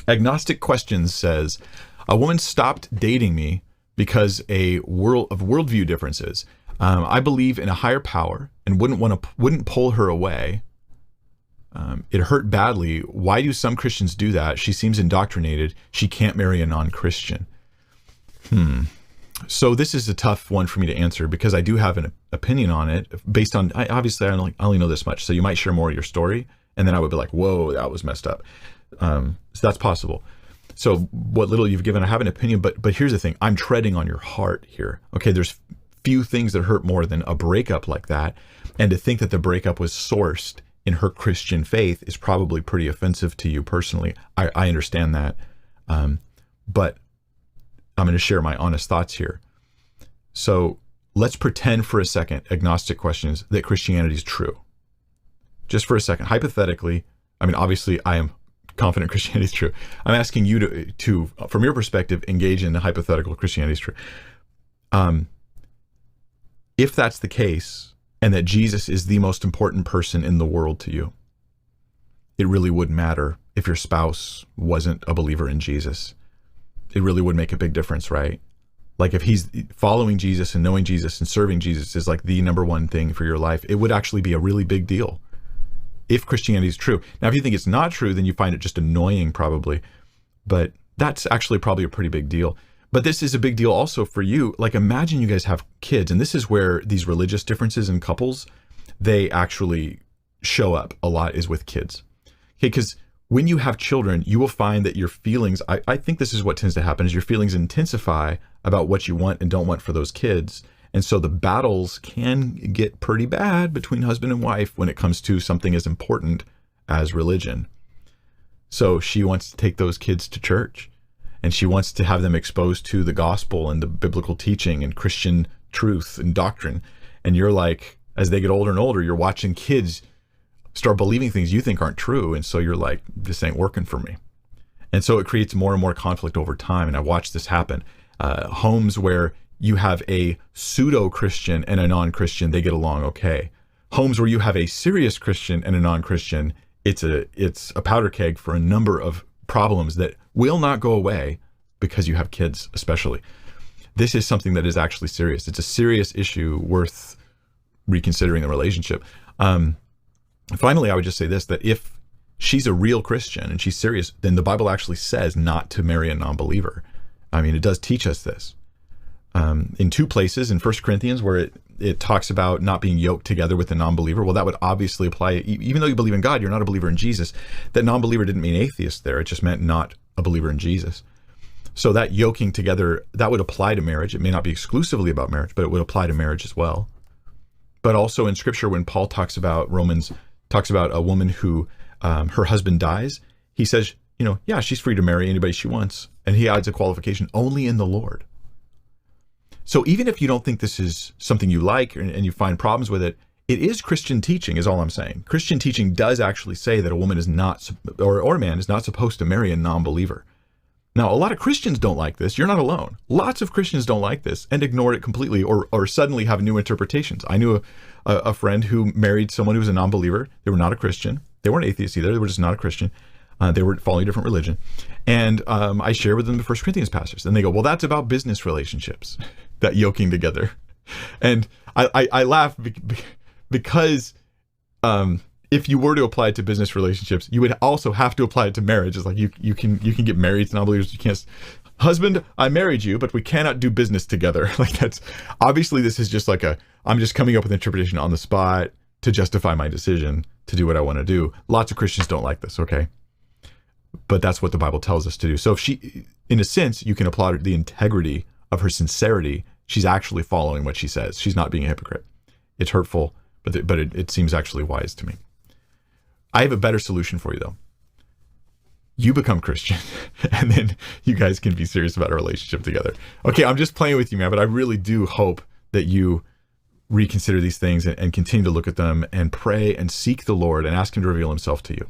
Agnostic Questions says, a woman stopped dating me because of worldview differences. I believe in a higher power and wouldn't pull her away. It hurt badly. Why do some Christians do that? She seems indoctrinated. She can't marry a non-Christian. So this is a tough one for me to answer because I do have an opinion on it based on, obviously I only know this much. So you might share more of your story and then I would be like, whoa, that was messed up. So that's possible. So what little you've given, I have an opinion, but here's the thing. I'm treading on your heart here. Okay, there's few things that hurt more than a breakup like that. And to think that the breakup was sourced in her Christian faith is probably pretty offensive to you personally. I understand that. But I'm going to share my honest thoughts here. So let's pretend for a second, Agnostic Questions, that Christianity is true. Just for a second, hypothetically, I mean, obviously I am confident Christianity is true. I'm asking you to, from your perspective, engage in the hypothetical Christianity is true. If that's the case, and that Jesus is the most important person in the world to you, it really would matter if your spouse wasn't a believer in Jesus. It really would make a big difference, right? Like if he's following Jesus and knowing Jesus and serving Jesus is like the number one thing for your life, it would actually be a really big deal if Christianity is true. Now, if you think it's not true, then you find it just annoying probably, but that's actually probably a pretty big deal. But this is a big deal also for you. Like imagine you guys have kids, and this is where these religious differences in couples, they actually show up a lot, is with kids. Okay, because when you have children, you will find that your feelings, I think this is what tends to happen, is your feelings intensify about what you want and don't want for those kids. And so the battles can get pretty bad between husband and wife when it comes to something as important as religion. So she wants to take those kids to church, and she wants to have them exposed to the gospel and the biblical teaching and Christian truth and doctrine. And you're like, as they get older and older, you're watching kids start believing things you think aren't true. And so you're like, this ain't working for me. And so it creates more and more conflict over time. And I watched this happen. Homes where you have a pseudo-Christian and a non-Christian, they get along okay. Homes where you have a serious Christian and a non-Christian, it's a powder keg for a number of problems that will not go away because you have kids, especially. This is something that is actually serious. It's a serious issue worth reconsidering the relationship. Finally, I would just say this, that if she's a real Christian and she's serious, then the Bible actually says not to marry a non-believer. I mean, it does teach us this. In two places, in 1 Corinthians, where it talks about not being yoked together with a non-believer. Well, that would obviously apply, even though you believe in God, you're not a believer in Jesus. That non-believer didn't mean atheist there. It just meant not a believer in Jesus. So that yoking together, that would apply to marriage. It may not be exclusively about marriage, but it would apply to marriage as well. But also in Scripture, when Paul talks about Romans, talks about a woman who her husband dies, he says, yeah, she's free to marry anybody she wants. And he adds a qualification, only in the Lord. So even if you don't think this is something you like and you find problems with it, it is Christian teaching is all I'm saying. Christian teaching does actually say that a woman is not, or a man is not supposed to marry a non-believer. Now, a lot of Christians don't like this. You're not alone. Lots of Christians don't like this and ignore it completely or suddenly have new interpretations. I knew a friend who married someone who was a non-believer. They were not a Christian. They weren't atheists either. They were just not a Christian. They were following a different religion. And I share with them the 1 Corinthians passage. And they go, well, that's about business relationships, that yoking together. And I laugh because if you were to apply it to business relationships, you would also have to apply it to marriage. It's like you can get married to non-believers. You can't, husband, I married you, but we cannot do business together. Like that's, obviously this is just like I'm just coming up with an interpretation on the spot to justify my decision to do what I want to do. Lots of Christians don't like this, okay? But that's what the Bible tells us to do. So if she, in a sense, you can applaud the integrity of her sincerity. She's actually following what she says. She's not being a hypocrite. It's hurtful, but it seems actually wise to me. I have a better solution for you, though. You become Christian, and then you guys can be serious about a relationship together. Okay, I'm just playing with you, man, but I really do hope that you reconsider these things and continue to look at them and pray and seek the Lord and ask Him to reveal Himself to you.